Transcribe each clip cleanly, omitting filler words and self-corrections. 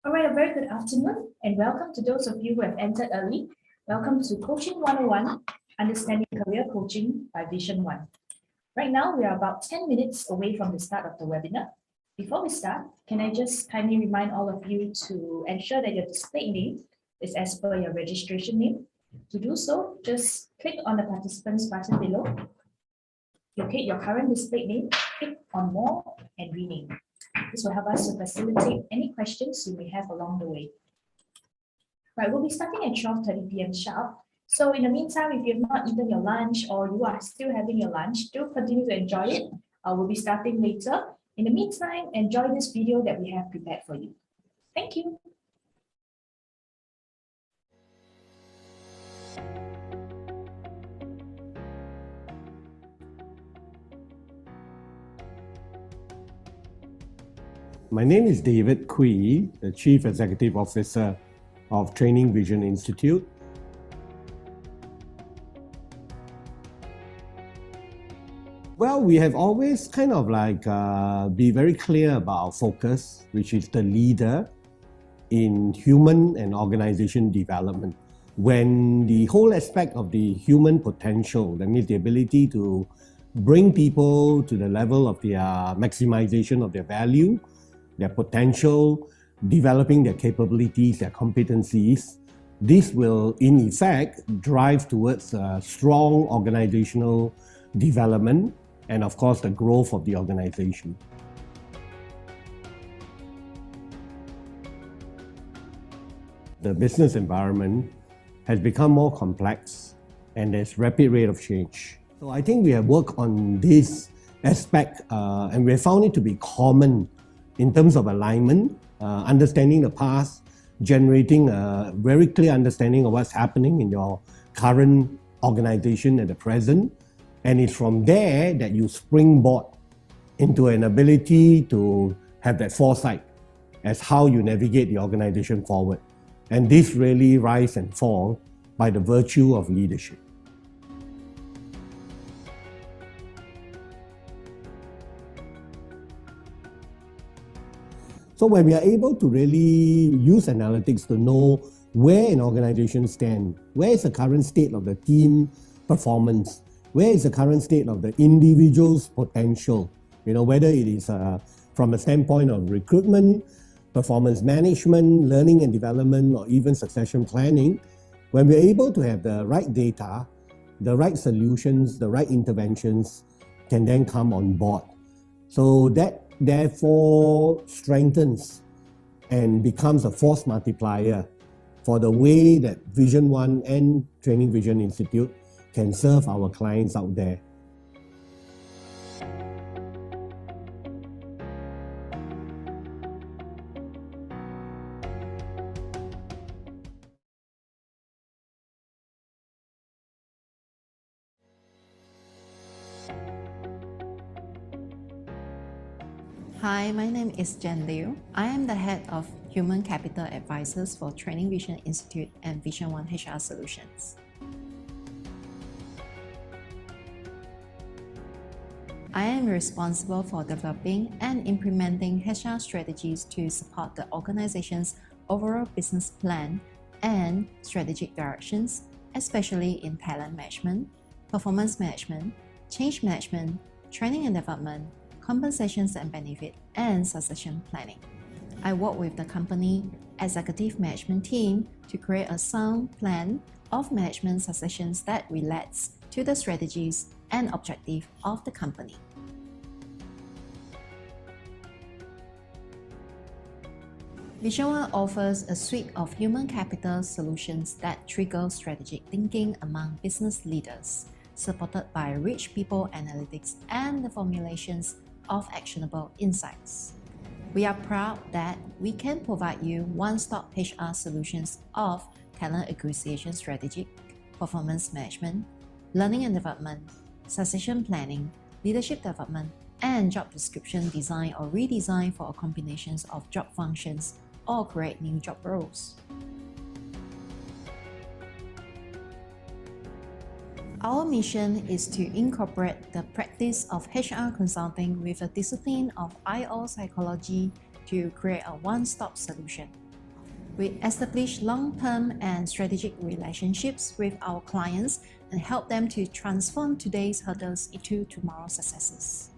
All right, a very good afternoon and welcome to those of you who have entered early. Welcome to Coaching 101, Understanding Career Coaching by Vision One. Right now, we are about 10 minutes away from the start of the webinar. Before we start, can I just kindly remind all of you to ensure that your display name is as per your registration name. To do so, just click on the participants button below, locate your current display name, click on More and Rename. This will help us to facilitate any questions you may have along the way. Right, we'll be starting at 12:30 p.m. sharp. So in the meantime, if you have not eaten your lunch or you are still having your lunch, do continue to enjoy it. We'll be starting later. In the meantime, enjoy this video that we have prepared for you. Thank you. My name is David Kui, the Chief Executive Officer of Training Vision Institute. Well, we have always kind of be very clear about our focus, which is the leader in human and organization development. When the whole aspect of the human potential, that means the ability to bring people to the level of their maximization of their value, their potential, developing their capabilities, their competencies, this will in effect drive towards strong organizational development and of course the growth of the organization. The business environment has become more complex and there's rapid rate of change. So I think we have worked on this aspect and we have found it to be common in terms of alignment, understanding the past, generating a very clear understanding of what's happening in your current organization at the present. And it's from there that you springboard into an ability to have that foresight as how you navigate the organization forward. And this really rise and fall by the virtue of leadership. So when we are able to really use analytics to know where an organization stands, where is the current state of the team performance, where is the current state of the individual's potential, whether it is from a standpoint of recruitment, performance management, learning and development, or even succession planning, when we're able to have the right data, the right solutions, the right interventions can then come on board. So that therefore strengthens and becomes a force multiplier for the way that Vision One and Training Vision Institute can serve our clients out there. Hi, my name is Jen Liu. I am the head of Human Capital Advisors for Training Vision Institute and Vision One HR Solutions. I am responsible for developing and implementing HR strategies to support the organization's overall business plan and strategic directions, especially in talent management, performance management, change management, training and development, compensations and benefit, and succession planning. I work with the company executive management team to create a sound plan of management successions that relates to the strategies and objective of the company. Vision One offers a suite of human capital solutions that trigger strategic thinking among business leaders, supported by rich people analytics and the formulations of actionable insights. We are proud that we can provide you one-stop HR solutions of talent acquisition strategy, performance management, learning and development, succession planning, leadership development, and job description design or redesign for combinations of job functions or create new job roles. Our mission is to incorporate the practice of HR consulting with a discipline of IO psychology to create a one-stop solution. We establish long-term and strategic relationships with our clients and help them to transform today's hurdles into tomorrow's successes.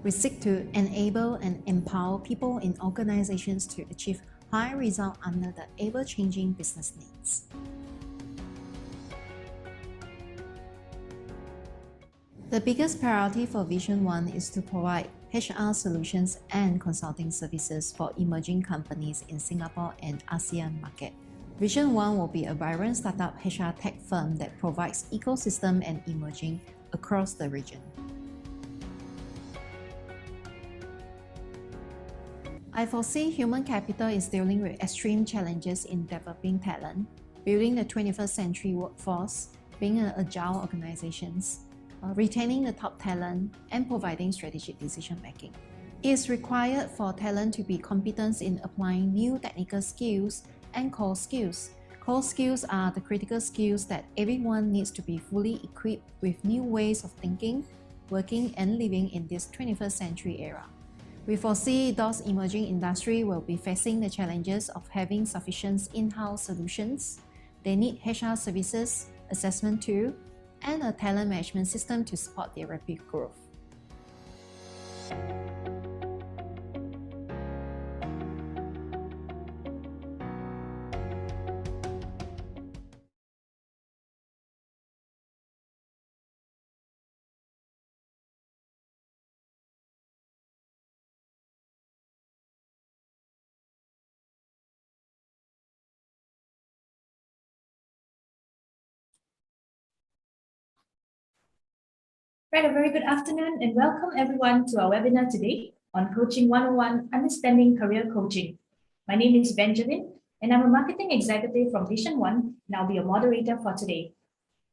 We seek to enable and empower people in organizations to achieve high results under the ever-changing business needs. The biggest priority for Vision 1 is to provide HR solutions and consulting services for emerging companies in Singapore and ASEAN market. Vision 1 will be a vibrant startup HR tech firm that provides ecosystem and emerging across the region. I foresee human capital is dealing with extreme challenges in developing talent, building the 21st century workforce, being an agile organizations, retaining the top talent, and providing strategic decision making. It is required for talent to be competent in applying new technical skills and core skills. Core skills are the critical skills that everyone needs to be fully equipped with new ways of thinking, working, and living in this 21st century era. We foresee those emerging industries will be facing the challenges of having sufficient in-house solutions. They need HR services, assessment tool, and a talent management system to support their rapid growth. Right, a very good afternoon and welcome everyone to our webinar today on Coaching 101, Understanding Career Coaching. My name is Benjamin and I'm a marketing executive from Vision 1 and I'll be your moderator for today.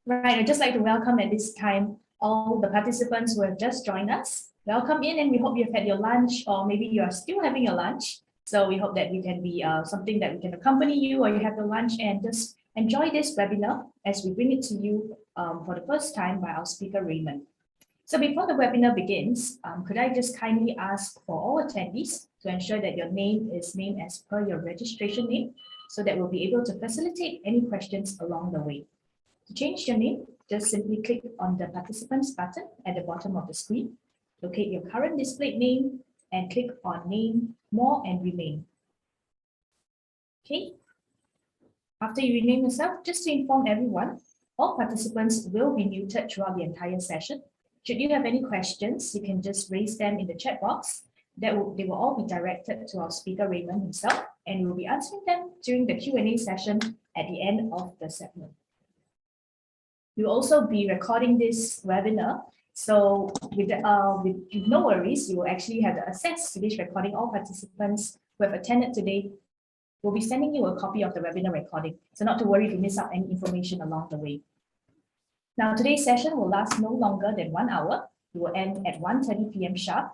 Right, I'd just like to welcome at this time all the participants who have just joined us. Welcome in and we hope you've had your lunch or maybe you are still having your lunch. So we hope that we can be something that we can accompany you or you have the lunch and just enjoy this webinar as we bring it to you for the first time by our speaker Raymond. So before the webinar begins, could I just kindly ask for all attendees to ensure that your name is named as per your registration name so that we'll be able to facilitate any questions along the way. To change your name, just simply click on the participants button at the bottom of the screen, locate your current displayed name and click on Name, More and Remain. Okay. After you rename yourself, just to inform everyone, all participants will be muted throughout the entire session. Should you have any questions, you can just raise them in the chat box. They will all be directed to our speaker Raymond himself, and we will be answering them during the Q&A session at the end of the segment. We'll also be recording this webinar, so with no worries, you will actually have the access to this recording. All participants who have attended today will be sending you a copy of the webinar recording, so not to worry if you miss out any information along the way. Now, today's session will last no longer than 1 hour. It will end at 1:30 p.m. sharp.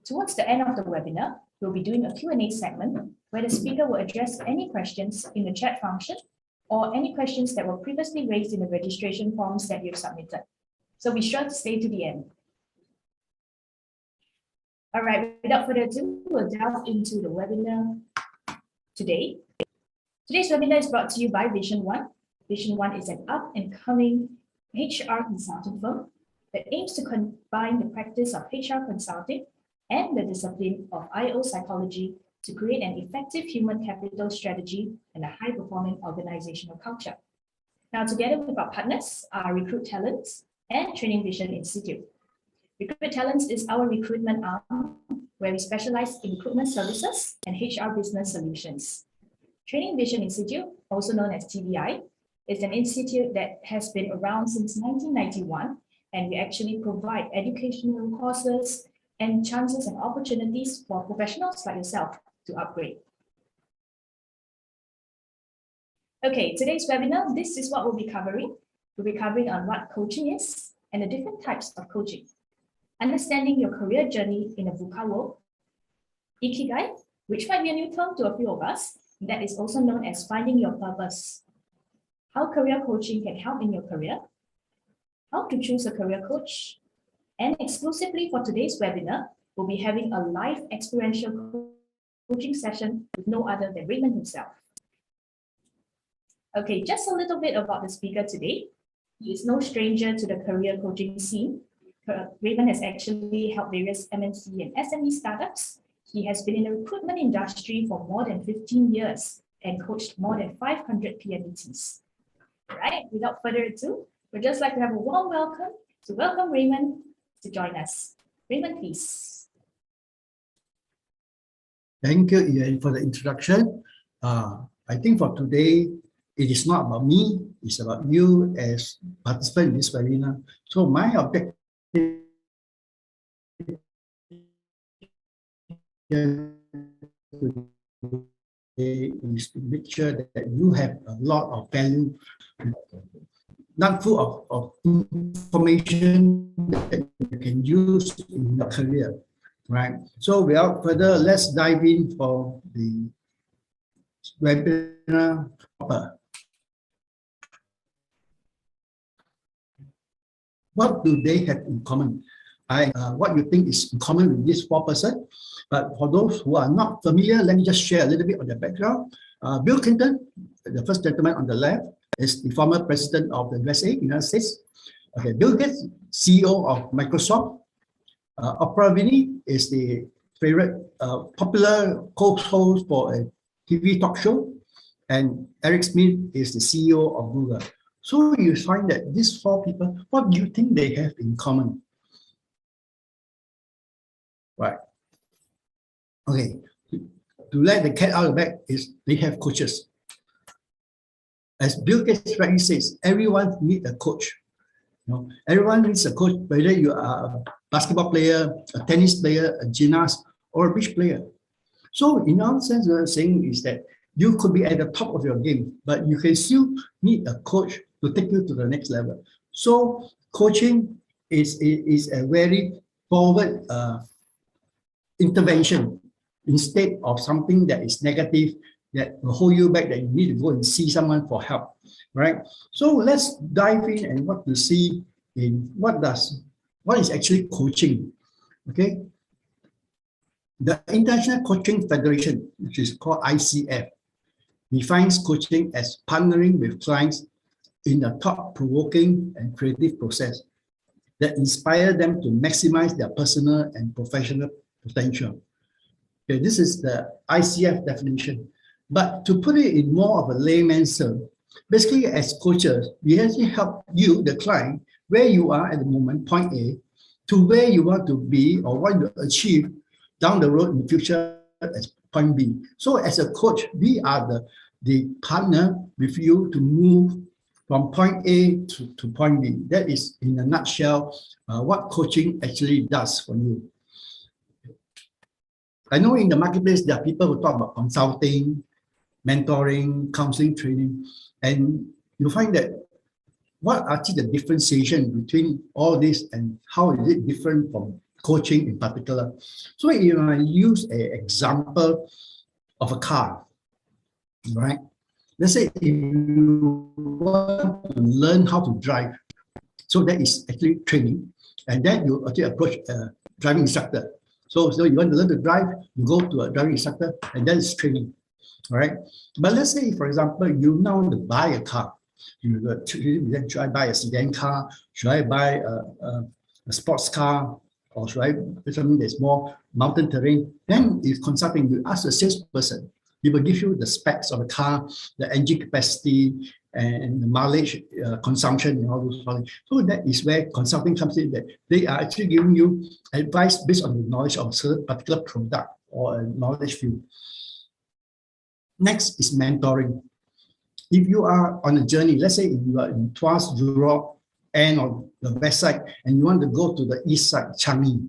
Towards the end of the webinar, we'll be doing a Q&A segment where the speaker will address any questions in the chat function or any questions that were previously raised in the registration forms that you've submitted. So be sure to stay to the end. All right, without further ado, we'll delve into the webinar today. Today's webinar is brought to you by Vision 1. Vision 1 is an up-and-coming HR consulting firm that aims to combine the practice of HR consulting and the discipline of IO psychology to create an effective human capital strategy and a high-performing organizational culture. Now, together with our partners, our Recruit Talents and Training Vision Institute. Recruit Talents is our recruitment arm where we specialize in recruitment services and HR business solutions. Training Vision Institute, also known as TVI, is an institute that has been around since 1991, and we actually provide educational courses and chances and opportunities for professionals like yourself to upgrade. Okay, today's webinar, this is what we'll be covering. We'll be covering on what coaching is and the different types of coaching. Understanding your career journey in a VUCA world. Ikegai, which might be a new term to a few of us, that is also known as finding your purpose. How career coaching can help in your career, how to choose a career coach, and exclusively for today's webinar, we'll be having a live experiential coaching session with no other than Raymond himself. Okay, just a little bit about the speaker today. He is no stranger to the career coaching scene. Raymond has actually helped various MNC and SME startups. He has been in the recruitment industry for more than 15 years and coached more than 500 PMETs. All right, without further ado, we'd just like to have a warm welcome Raymond to join us. Raymond, please. Thank you, Ian, for the introduction. I think for today, it is not about me, it's about you as participant in this webinar. So my objective is to make sure that you have a lot of value, not full of information that you can use in your career, right? So without further, let's dive in for the webinar. What do they have in common? What you think is in common with these four persons? But for those who are not familiar, let me just share a little bit of their background. Bill Clinton, the first gentleman on the left, is the former president of the USA, United States. Okay, Bill Gates, CEO of Microsoft. Oprah Winfrey is the favorite popular co-host for a TV talk show, and Eric Schmidt is the CEO of Google. So you find that these four people, what do you think they have in common? Right. Okay. To let the cat out of the bag is they have coaches. As Bill Gates rightly says, everyone needs a coach. You know, everyone needs a coach, whether you are a basketball player, a tennis player, a gymnast, or a beach player. So in our sense, what I'm saying is that you could be at the top of your game, but you can still need a coach to take you to the next level. So coaching is a very forward intervention instead of something that is negative, that will hold you back, that you need to go and see someone for help, right? So let's dive in and what to see in what is actually coaching, okay? The International Coaching Federation, which is called ICF, defines coaching as partnering with clients in a thought-provoking and creative process that inspire them to maximize their personal and professional potential. Okay, this is the ICF definition. But to put it in more of a layman's term, basically as coaches, we actually help you, the client, where you are at the moment, point A, to where you want to be or want to achieve down the road in the future as point B. So as a coach, we are the partner with you to move from point A to point B. That is, in a nutshell, what coaching actually does for you. I know in the marketplace, there are people who talk about consulting, mentoring, counseling, training, and you find that what are the differentiation between all this and how is it different from coaching in particular? So I use an example of a car, right? Let's say if you want to learn how to drive, so that is actually training, and then you actually approach a driving instructor. So you want to learn to drive, you go to a driving instructor, and that is training, all right? But let's say, for example, you now want to buy a car. Should I buy a sedan car? Should I buy a sports car? Or should I buy something that's more mountain terrain? Then if consulting, you ask the salesperson. He will give you the specs of the car, the engine capacity, and the mileage consumption and all those things. So that is where consulting comes in, that they are actually giving you advice based on the knowledge of a certain particular product or a knowledge field. Next is mentoring. If you are on a journey, let's say if you are in Tuas, Europe, and on the west side, and you want to go to the east side, Changi,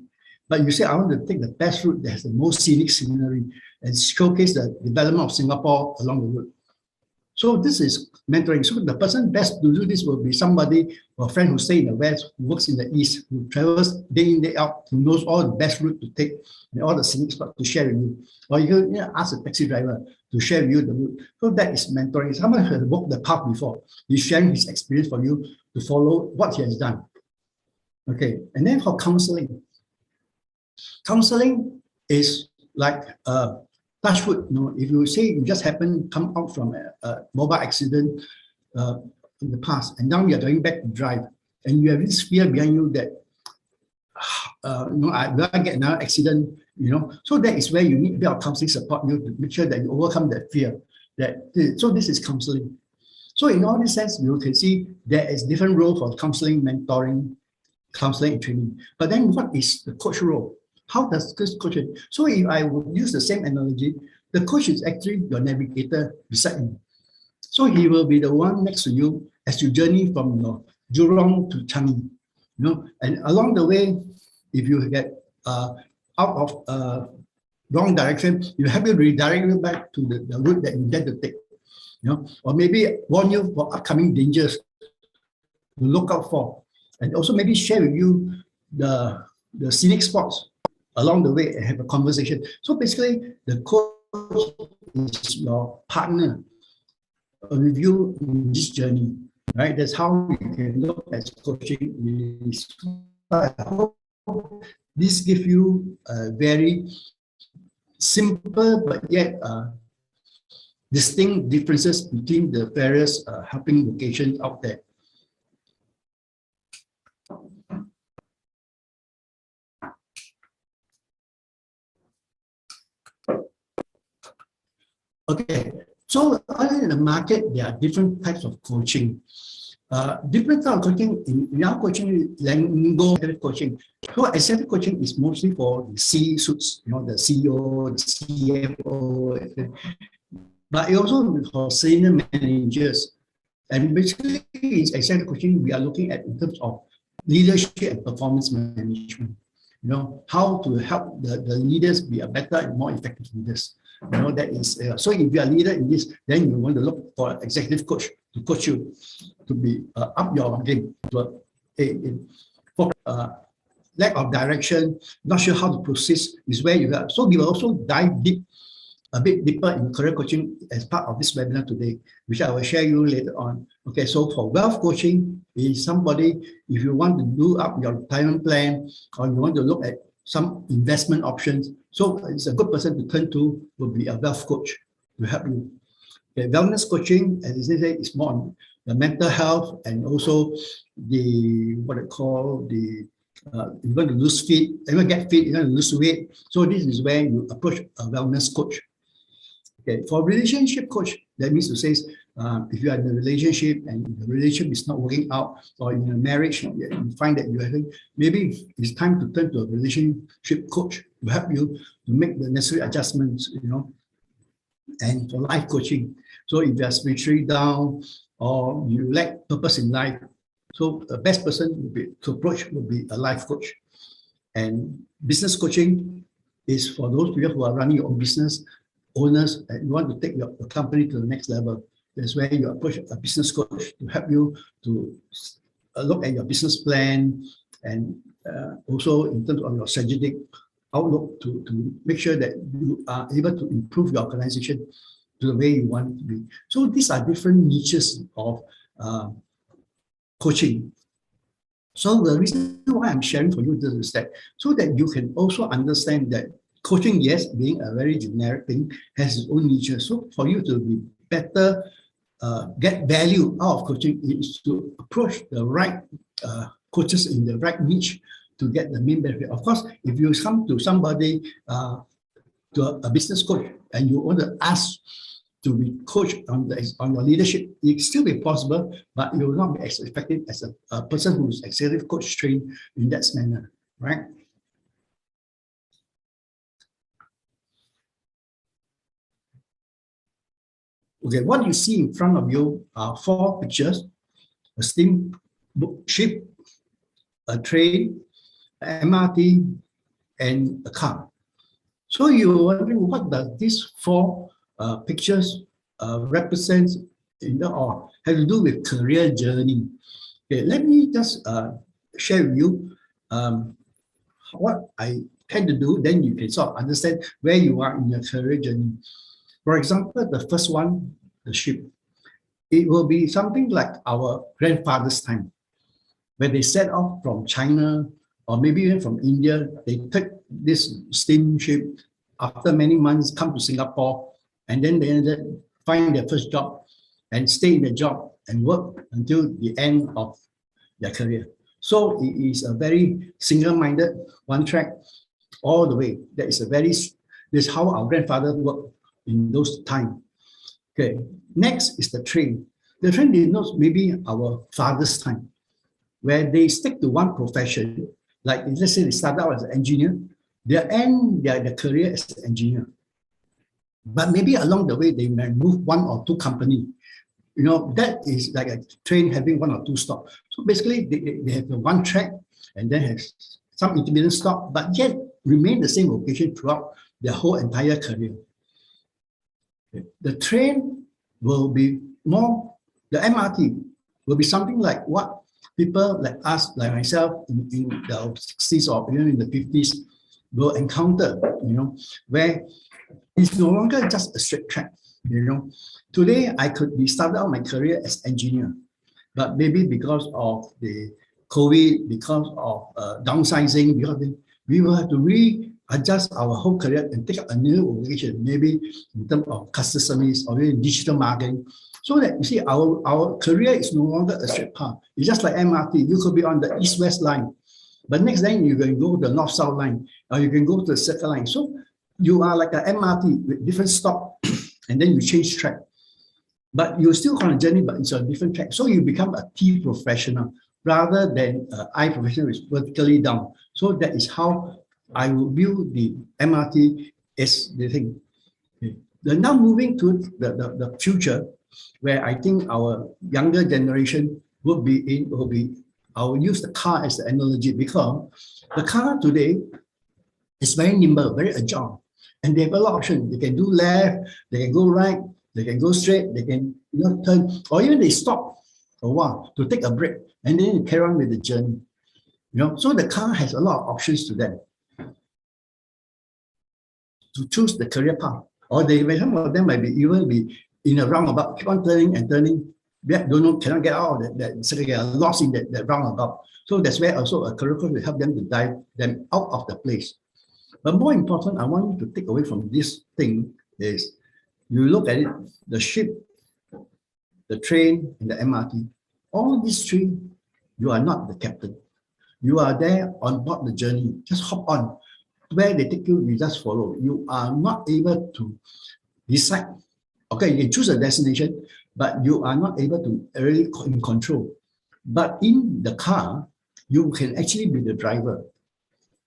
but you say, I want to take the best route that has the most scenic scenery and showcase the development of Singapore along the route. So this is mentoring. So the person best to do this will be somebody, or a friend who stays in the west, who works in the east, who travels day in, day out, who knows all the best route to take and all the scenic spots to share with you. Or you can ask a taxi driver to share with you the route. So that is mentoring. Someone has walked the path before. He's sharing his experience for you to follow what he has done. Okay, and then for counseling. Counseling is like a touch wood, if you say you just happen to come out from a mobile accident in the past, and now you're going back to drive, and you have this fear behind you that, will I get another accident? So that is where you need a bit of counseling support, to make sure that you overcome that fear. So this is counseling. So in all this sense, you can see there is different role for counseling, mentoring, counseling and training. But then what is the coach role? How does this coach? So if I would use the same analogy, the coach is actually your navigator beside you. So he will be the one next to you as you journey from Jurong to Changi. And along the way, if you get out of wrong direction, you have to redirect you back to the route that you intend to take. Or maybe warn you for upcoming dangers to look out for, and also maybe share with you the scenic spots along the way and have a conversation. So basically, the coach is your partner with you in this journey, right? That's how you can look at coaching. I hope this gives you a very simple but yet distinct differences between the various helping vocations out there. Okay, so in the market, there are different types of coaching. Different types of coaching, in our coaching lingo, coaching. So executive coaching is mostly for the C-suits, the CEO, the CFO, but it also for senior managers. And basically, in executive coaching, we are looking at in terms of leadership and performance management. How to help the leaders be a better and more effective leaders. That is so if you are a leader in this, then you want to look for an executive coach to coach you to be up your game. For lack of direction, not sure how to proceed is where you are. So we will also dive deep, a bit deeper in career coaching as part of this webinar today, which I will share you later on. Okay, so for wealth coaching is somebody, if you want to do up your retirement plan or you want to look at some investment options, so it's a good person to turn to will be a wealth coach to help you. Okay, wellness coaching, as I say, is more on the mental health and also the what I call the you want to lose fit, you want to get fit, you want to lose weight. So this is where you approach a wellness coach. Okay, for relationship coach, that means to say, if you are in a relationship and the relationship is not working out, or in a marriage, you find that you are having, maybe it's time to turn to a relationship coach to help you to make the necessary adjustments, And for life coaching, so if you are spiritually down or you lack purpose in life, so the best person to approach would be a life coach. And business coaching is for those people who are running your own business, owners, and you want to take your company to the next level. That's where you approach a business coach to help you to look at your business plan and also in terms of your strategic outlook to make sure that you are able to improve your organization to the way you want it to be. So these are different niches of coaching. So the reason why I'm sharing for you this is that so that you can also understand that coaching, yes, being a very generic thing, has its own niche. So for you to be better, get value out of coaching is to approach the right coaches in the right niche to get the main benefit. Of course, if you come to somebody, to a business coach, and you want to ask to be coached on your leadership, it still be possible, but you will not be as effective as a person who's executive coach trained in that manner, right? Okay, what you see in front of you are 4 pictures: a steamship, a train, MRT, and a car. So you're wondering, what does these 4 pictures represent or have to do with career journey? Okay, let me just share with you what I tend to do, then you can sort of understand where you are in your career journey. For example, the first one, the ship. It will be something like our grandfather's time, when they set off from China or maybe even from India. They take this steamship after many months come to Singapore, and then they find their first job and stay in the job and work until the end of their career. So it is a very single-minded, one track all the way. That is this is how our grandfather worked in those times. Okay, next is the train. The train denotes maybe our father's time, where they stick to one profession. Like let's say they start out as an engineer, they end their career as an engineer. But maybe along the way, they may move one or two company. That is like a train having one or two stops. So basically, they have the one track and then have some intermittent stop, but yet remain the same location throughout their whole entire career. Okay. The train will be more, the MRT will be something like what people like us, like myself, in the 60s or even in the 50s will encounter, where it's no longer just a straight track. Today I could be started out my career as engineer, but maybe because of the COVID, because of downsizing, we will have to readjust our whole career and take up a new vocation, maybe in terms of customer service or even digital marketing. So that you see, our career is no longer a straight path. It's just like MRT. You could be on the east-west line, but next then you can go to the north-south line, or you can go to the circle line. So you are like an MRT with different stop, and then you change track. But you're still on a journey, but it's a different track. So you become a T professional rather than an I professional, which is vertically down. So that is how I will view the MRT as the thing. Okay. Now moving to the future, where I think our younger generation will be, I will use the car as the analogy, because the car today is very nimble, very agile, and they have a lot of options. They can do left, they can go right, they can go straight, they can turn, or even they stop for a while to take a break, and then carry on with the journey. So the car has a lot of options to them to choose the career path, or some of them might be even be in a roundabout, keep on turning and turning. Don't know, cannot get out of that so they get lost in that roundabout. So that's where also a career coach will help them to dive them out of the place. But more important, I want you to take away from this thing is you look at it, the ship, the train, and the MRT. All these three, you are not the captain. You are there on board the journey. Just hop on. Where they take you, you just follow. You are not able to decide. Okay, you can choose a destination, but you are not able to really in control. But in the car, you can actually be the driver.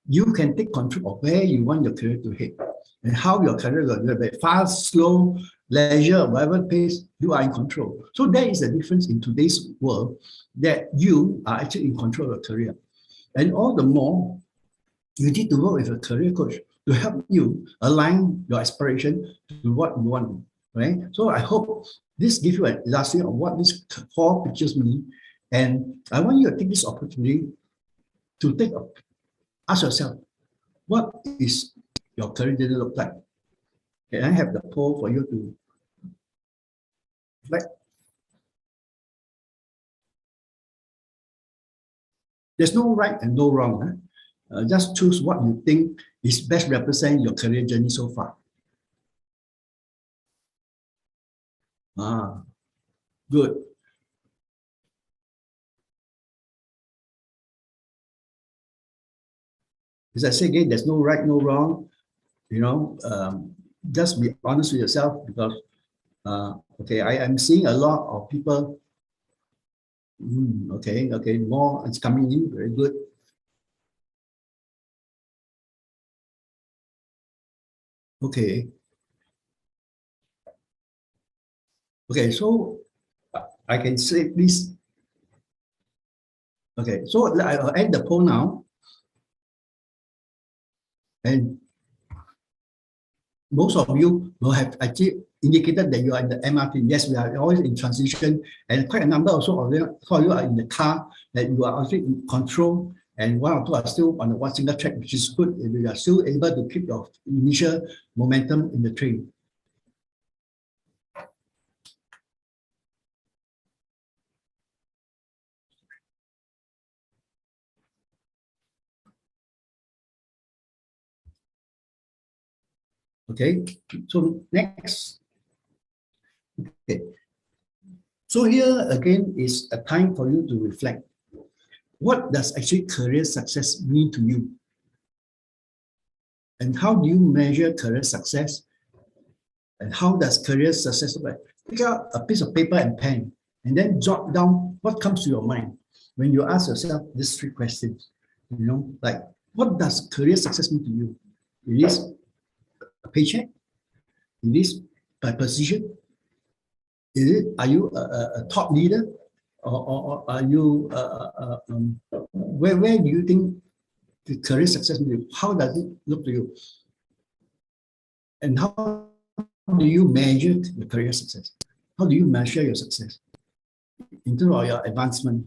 You can take control of where you want your career to head and how your career will be fast, slow, leisure, whatever pace, you are in control. So there is a difference in today's world that you are actually in control of your career. And all the more, you need to work with a career coach to help you align your aspiration to what you want, right? So I hope this gives you an illustration of what these 4 pictures mean. And I want you to take this opportunity to ask yourself, what is your career journey look like? Can I have the poll for you to reflect? There's no right and no wrong. Just choose what you think is best represent your career journey so far. Good. As I say again, there's no right, no wrong. Just be honest with yourself, because okay, I am seeing a lot of people. Okay, more is coming in. Very good. Okay. Okay, so I can say this. Okay, so I'll end the poll now. And most of you will have actually indicated that you are in the MRT. Yes, we are always in transition, and quite a number also of you are in the car, that you are also in control, and 1 or 2 are still on the one single track, which is good if you are still able to keep your initial momentum in the train. Okay, so next. Okay. So here again is a time for you to reflect. What does actually career success mean to you? And how do you measure career success? And how does career success look like? Pick out a piece of paper and pen and then jot down what comes to your mind when you ask yourself these three questions. You know, like what does career success mean to you? It is a paycheck? It is by position? Is it, are you a top leader? Or are you, where do you think the career success means? How does it look to you? And how do you measure the career success? How do you measure your success in terms of your advancement?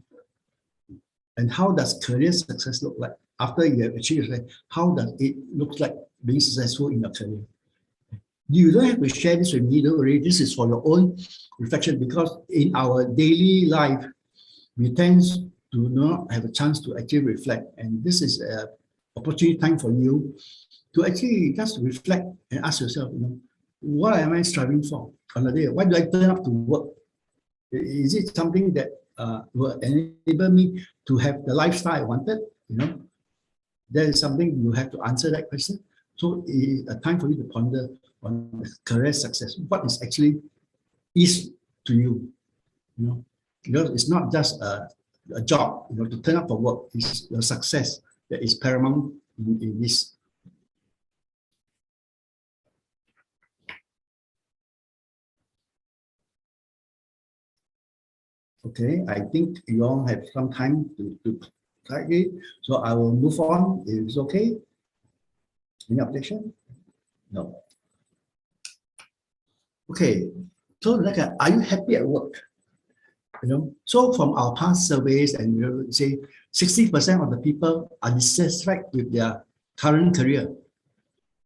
And how does career success look like after you have achieved it? How does it look like being successful in your career? You don't have to share this with me, don't worry. This is for your own reflection, because in our daily life, we tend to not have a chance to actually reflect. And this is an opportunity time for you to actually just reflect and ask yourself, you know, what am I striving for on the day? Why do I turn up to work? Is it something that will enable me to have the lifestyle I wanted? You know, that is something you have to answer that question. So it's a time for you to ponder on career success. What is actually is to you? You know, because it's not just a job. You know, to turn up for work is your success that is paramount in this. Okay, I think you all have some time to type it. So I will move on. If it's okay. Any objection? No. Okay. So like, are you happy at work? You know, so from our past surveys, and you know, say 60% of the people are dissatisfied with their current career.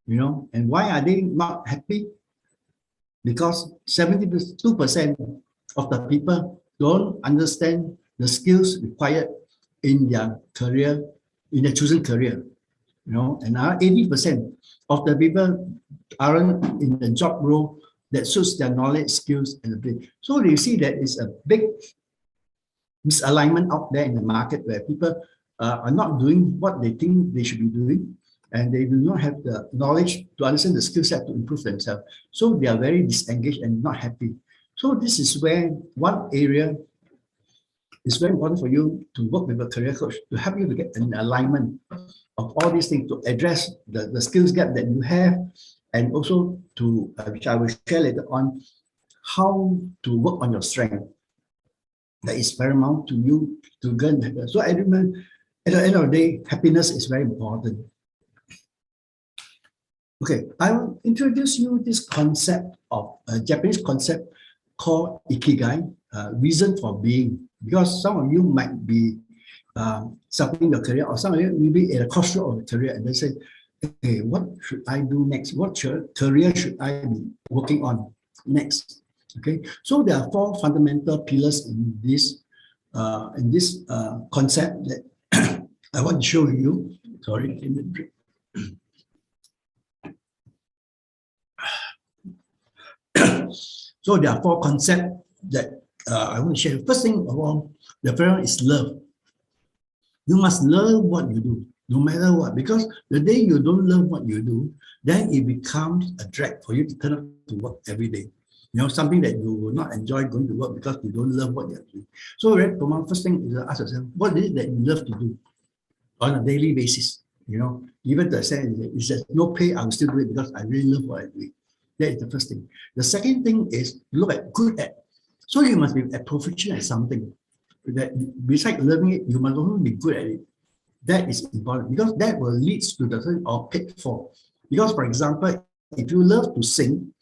You know, and why are they not happy? Because 72% of the people don't understand the skills required in their career, in their chosen career. You know, and 80% of the people aren't in the job role that suits their knowledge, skills, and ability. So you see that it's a big misalignment out there in the market where people are not doing what they think they should be doing, and they do not have the knowledge to understand the skill set to improve themselves. So they are very disengaged and not happy. So this is where one area is very important for you to work with a career coach to help you to get an alignment of all these things, to address the skills gap that you have, and also to, which I will share later on, how to work on your strength. That is paramount to you to gain. So at the end of the day, happiness is very important. Okay, I will introduce you this concept of a Japanese concept called Ikegai, reason for being. Because some of you might be starting your career, or some of you may be at a crossroad of a career, and they say, okay, what should I do next? What career should I be working on next? Okay, so there are four fundamental pillars in this concept that I want to show you. Sorry, let me drink. So there are four concepts that I want to share. First thing of all, the first one is love. You must love what you do, no matter what, because the day you don't love what you do, then it becomes a drag for you to turn up to work every day. You know, something that you will not enjoy going to work because you don't love what you're doing. So, right, first thing is to ask yourself, what is it that you love to do on a daily basis? You know, even to say if there's no pay, I will still do it because I really love what I do. That is the first thing. The second thing is look at good at. So you must be a proficient at something. That besides loving it, you must also be good at it. That is important because that will lead to the thing of pitfall. Because, for example, if you love to sing,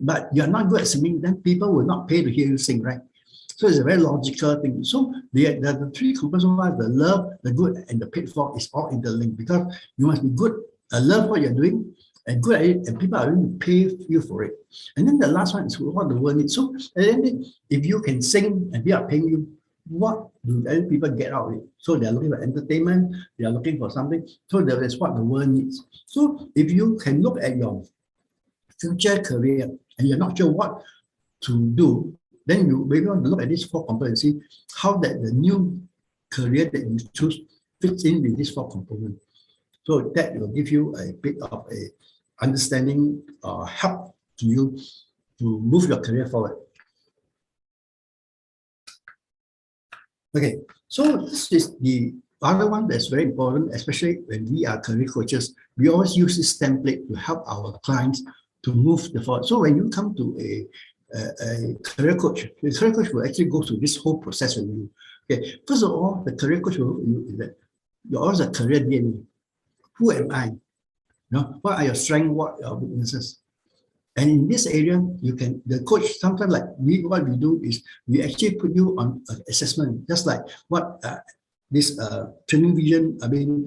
but you're not good at singing, then people will not pay to hear you sing, right? So it's a very logical thing. So the three components, the love, the good, and the pitfall is all interlinked because you must be good, love what you're doing, and good at it, and people are going to pay you for it. And then the last one is what the world needs. So if you can sing and people are paying you, what do people get out of it? So they're looking for entertainment, they are looking for something. So that is what the world needs. So if you can look at your future career and you're not sure what to do, then you maybe want to look at these 4 components and see how that the new career that you choose fits in with these 4 components. So that will give you a bit of a understanding or help to you to move your career forward. Okay, so this is the other one that's very important, especially when we are career coaches. We always use this template to help our clients to move the forward. So when you come to a career coach, the career coach will actually go through this whole process with you. Okay, first of all, the career coach will look at you is that you're always a career DNA. Who am I? What are your strengths? What are your weaknesses? And in this area, you can, the coach, sometimes like what we do is we actually put you on an assessment, just like what this training vision,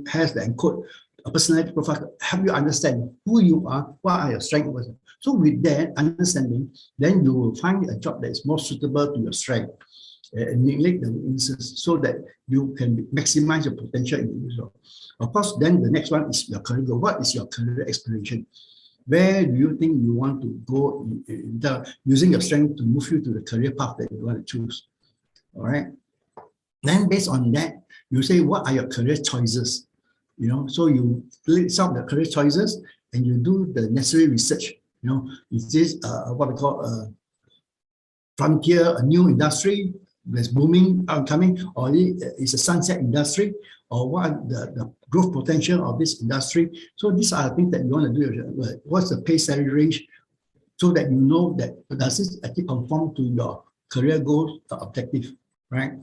has the encode a personality profile, help you understand who you are, what are your strengths. So with that understanding, then you will find a job that is more suitable to your strength and neglect the weaknesses so that you can maximize your potential individual. Of course, then the next one is your career goal. What is your career aspiration? Where do you think you want to go using your strength to move you to the career path that you want to choose? All right. Then based on that, you say, what are your career choices? So you list out the career choices and you do the necessary research. Is this what we call a frontier, a new industry that's booming, upcoming, or it's a sunset industry, or what are the growth potential of this industry? So these are the things that you want to do. What's the pay salary range, so that you know that does this actually conform to your career goals or objective, right?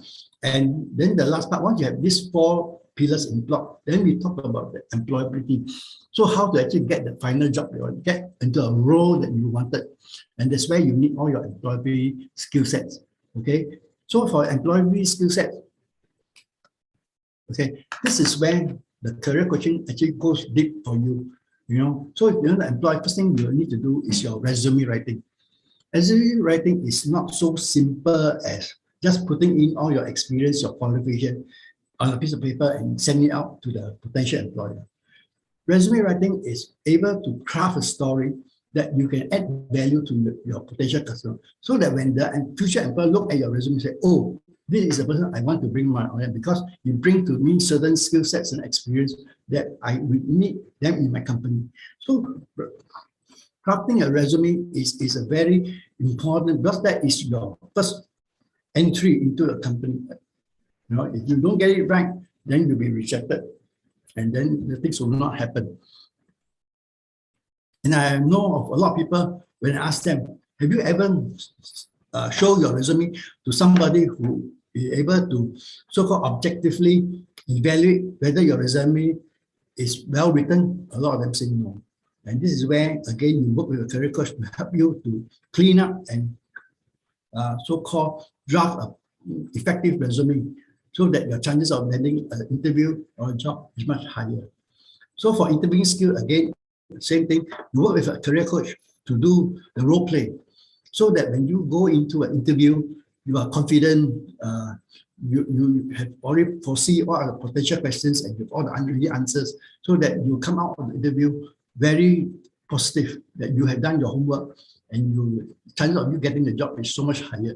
And then the last part, once you have these 4 pillars in block, then we talk about the employability. So how to actually get the final job you want, get into a role that you wanted. And that's where you need all your employability skill sets. Okay. So for employability skill set, okay, this is where the career coaching actually goes deep for you. So the employee, first thing you need to do is your resume writing. Resume writing is not so simple as just putting in all your experience, your qualification on a piece of paper and sending it out to the potential employer. Resume writing is able to craft a story that you can add value to your potential customer, so that when the future employer look at your resume and say, oh, this is a person I want to bring my own, because you bring to me certain skill sets and experience that I would need them in my company. So crafting a resume is a very important, because that is your first entry into a company. If you don't get it right, then you'll be rejected, and then the things will not happen. And I know of a lot of people, when I ask them, have you ever show your resume to somebody who is able to so-called objectively evaluate whether your resume is well written? A lot of them say no. And this is where, again, you work with a career coach to help you to clean up and so-called draft an effective resume, so that your chances of landing an interview or a job is much higher. So for interviewing skill, again, same thing, you work with a career coach to do the role play, so that when you go into an interview, you are confident, you have already foresee what are the potential questions and give all the unready answers, so that you come out of the interview very positive, that you have done your homework, and you chances of you getting the job is so much higher.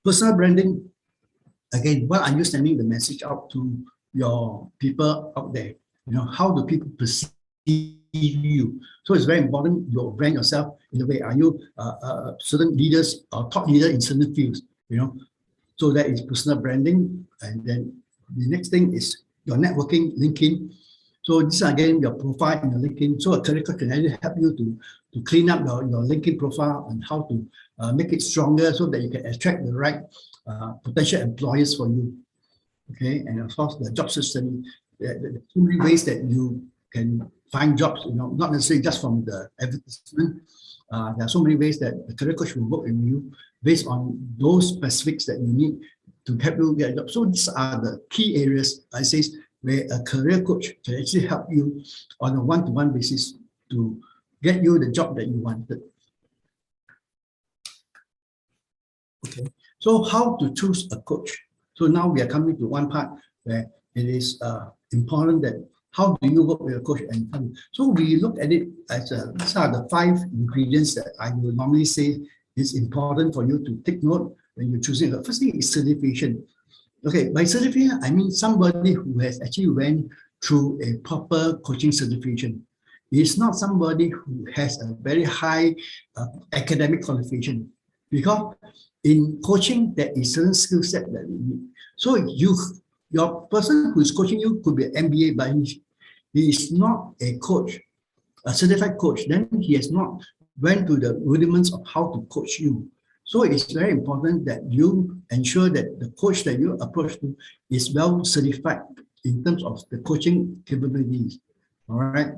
Personal branding, again, what are you sending the message out to your people out there? How do people perceive you? So it's very important you brand yourself in a way. Are you certain leaders or top leader in certain fields? So that is personal branding. And then the next thing is your networking, LinkedIn. So this is again your profile in your LinkedIn. So a career coach can actually help you to clean up your LinkedIn profile and how to make it stronger, so that you can attract the right potential employers for you. Okay, and of course the job system. There are so many ways that you can find jobs. Not necessarily just from the advertisement. There are so many ways that the career coach will work with you based on those specifics that you need to help you get a job. So these are the key areas, I say, where a career coach can actually help you on a one-to-one basis to get you the job that you wanted. Okay, so how to choose a coach? So now we are coming to one part where it is important that How do you work with a coach? And so we look at it as these are the 5 ingredients that I would normally say is important for you to take note when you're choosing. The first thing is certification. Okay, by certification, I mean somebody who has actually went through a proper coaching certification. It's not somebody who has a very high academic qualification, because in coaching there is certain skill set that we need. So your person who is coaching you could be an MBA, but he is not a coach, a certified coach. Then he has not went to the rudiments of how to coach you. So it's very important that you ensure that the coach that you approach to is well certified in terms of the coaching capabilities. All right.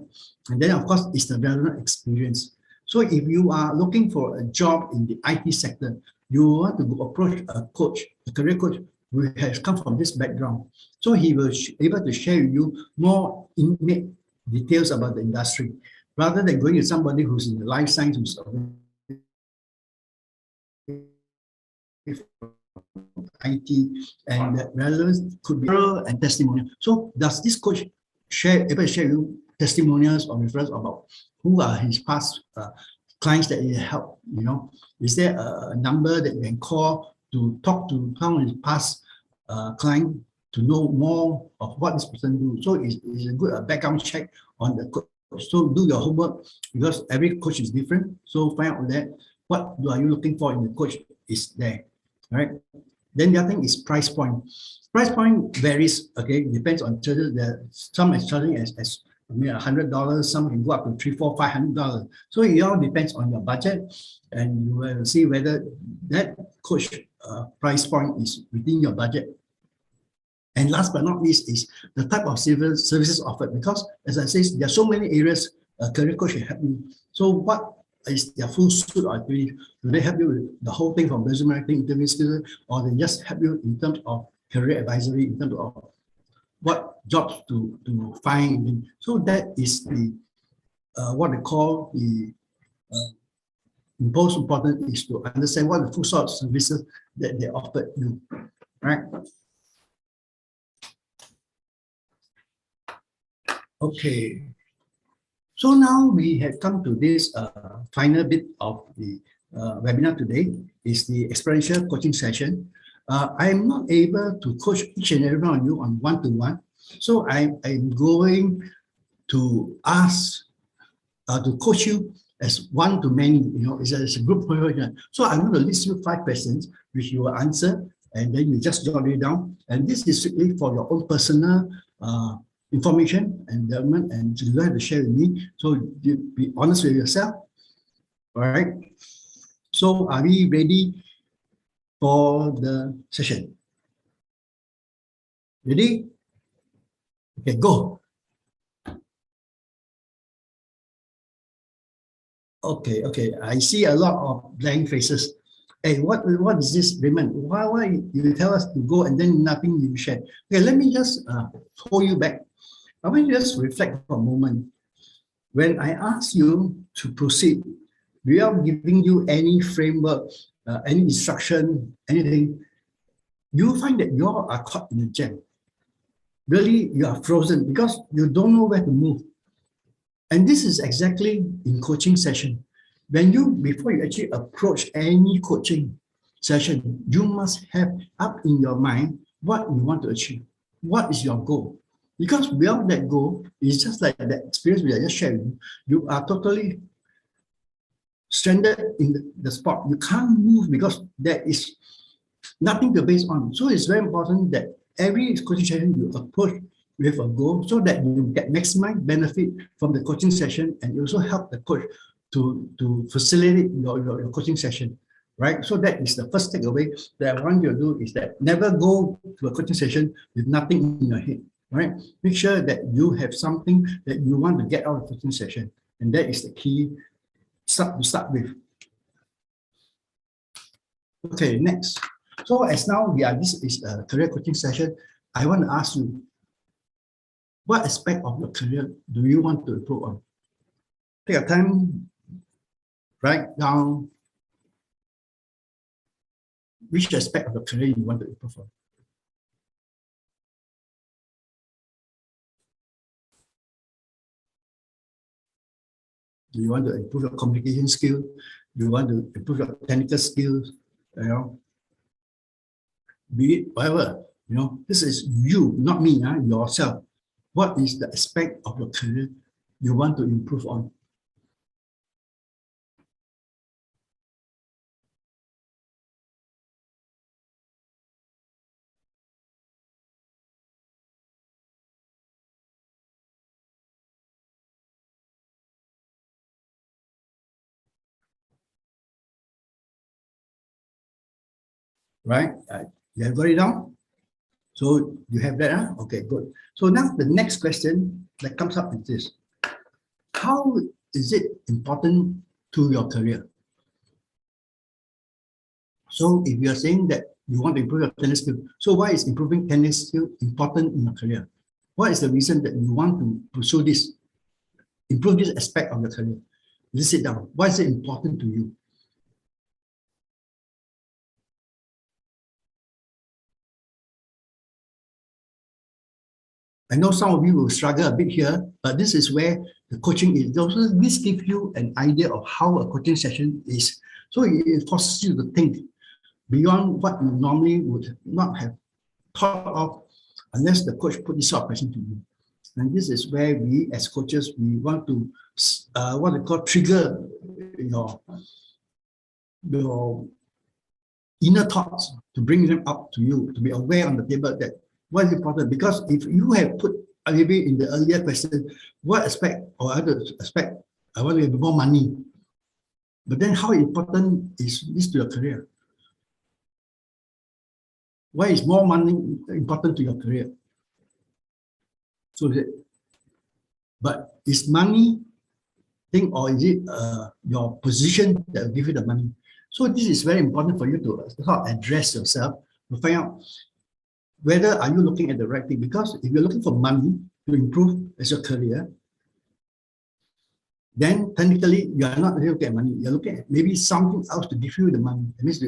And then, of course, it's the relevant experience. So if you are looking for a job in the IT sector, you want to approach a coach, a career coach who has come from this background. So he will be able to share with you more intimate details about the industry, rather than going to somebody who's in the life science, who's IT, and that relevance could be and testimonial. So does this coach able to share you testimonials or referrals about who are his past clients that he helped? You know, is there a number that you can call to talk to some of his past client to know more of what this person do? So it's a good background check on the coach. So do your homework, because every coach is different. So find out that what are you looking for in the coach is there. All right. Then the other thing is price point. Price point varies. Okay, depends on charges. There some is charging as $100. Some can go up to $300, $400, $500. So it all depends on your budget, and you will see whether that coach price point is within your budget. And last but not least is the type of services offered, because as I said, there are so many areas a career coach can help you. So what is their full suite of activities? Do they help you with the whole thing from resume writing, interview skills, or they just help you in terms of career advisory, in terms of what jobs to find? So that is the what they call the most important is to understand what the full sort of services that they offer you, right? Okay. So now we have come to this final bit of the webinar today, is the experiential coaching session. I am not able to coach each and every one of you on one-to-one. So I'm going to ask to coach you as one-to-many, you know, it's a group project. So I'm going to list you 5 questions which you will answer, and then you just jot it down. And this is strictly for your own personal information and development, and you don't have to share with me. So you be honest with yourself. All right. So are we ready for the session? Ready? Okay, go. Okay. I see a lot of blank faces. Hey, what is this, Raymond? Why you tell us to go and then nothing you share? Okay, let me just hold you back. I want you to just reflect for a moment. When I ask you to proceed, without giving you any framework, any instruction, anything, you find that you all are caught in a jam. Really, you are frozen because you don't know where to move. And this is exactly in coaching session. Before you actually approach any coaching session, you must have up in your mind what you want to achieve. What is your goal? Because without that goal, it's just like that experience we are just sharing. You are totally stranded in the spot. You can't move because there is nothing to base on. So it's very important that every coaching session you approach with a goal, so that you get maximum benefit from the coaching session, and you also help the coach to facilitate your coaching session, right? So that is the first takeaway that I want you to do, is that never go to a coaching session with nothing in your head, right? Make sure that you have something that you want to get out of the coaching session, and that is the key to start with. Okay, next. So as now this is a career coaching session, I want to ask you, what aspect of your career do you want to improve on? Take a time, write down which aspect of your career you want to improve on. You want to improve your communication skill. You want to improve your technical skills. You know, be it whatever. You know, this is you, not me. Yourself. What is the aspect of your career you want to improve on? Right? You have got it down? So you have that, huh? Okay, good. So now the next question that comes up is this. How is it important to your career? So if you are saying that you want to improve your tennis skill, so why is improving tennis skill important in your career? What is the reason that you want to pursue this, improve this aspect of your career? List it down. Why is it important to you? I know some of you will struggle a bit here, but this is where the coaching is. Also, this gives you an idea of how a coaching session is. So it forces you to think beyond what you normally would not have thought of unless the coach put this sort of question to you. And this is where we as coaches, we want to what we call trigger your inner thoughts, to bring them up to you, to be aware on the table that what is important. Because if you have put maybe in the earlier question, what aspect or other aspect, I want to have more money. But then how important is this to your career? Why is more money important to your career? So but is money thing, or is it your position that will give you the money? So this is very important for you to sort of address yourself, to find out whether are you looking at the right thing. Because if you're looking for money to improve as your career, then technically you are not looking at money. You're looking at maybe something else to give you the money. That means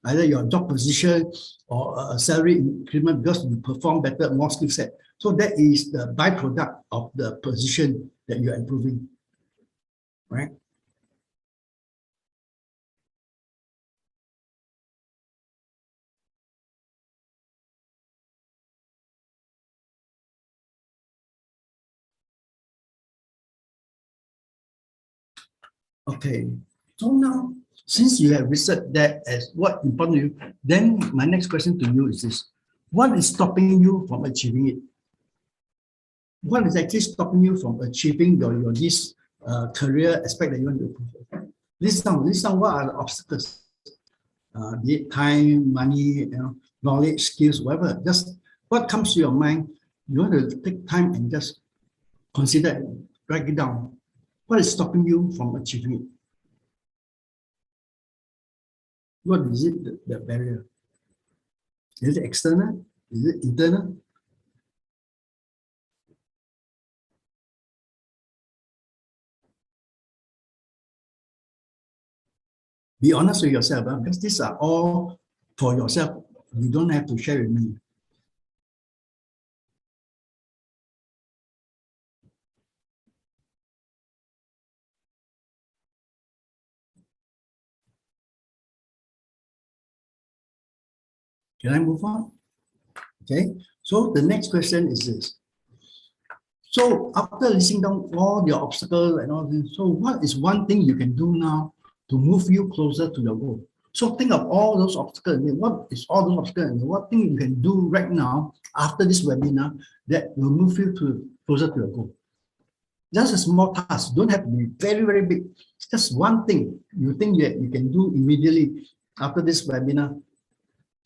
either your job position or a salary increment because you perform better, more skill set. So that is the byproduct of the position that you're improving, right? Okay, so now, since you have researched that as what important to you, then my next question to you is this. What is stopping you from achieving it? What is actually stopping you from achieving your this career aspect that you want to improve? List down what are the obstacles? Be it time, money, knowledge, skills, whatever. Just what comes to your mind, you want to take time and just consider and write it down. What is stopping you from achieving it? What is it, the barrier? Is it external? Is it internal? Be honest with yourself, because these are all for yourself. You don't have to share with me. Can I move on? Okay. So the next question is this. So after listing down all your obstacles and all this, so what is one thing you can do now to move you closer to your goal? So think of all those obstacles. What is all those obstacles? And what thing you can do right now after this webinar that will move you closer to your goal? Just a small task. Don't have to be very, very big. Just one thing you think that you can do immediately after this webinar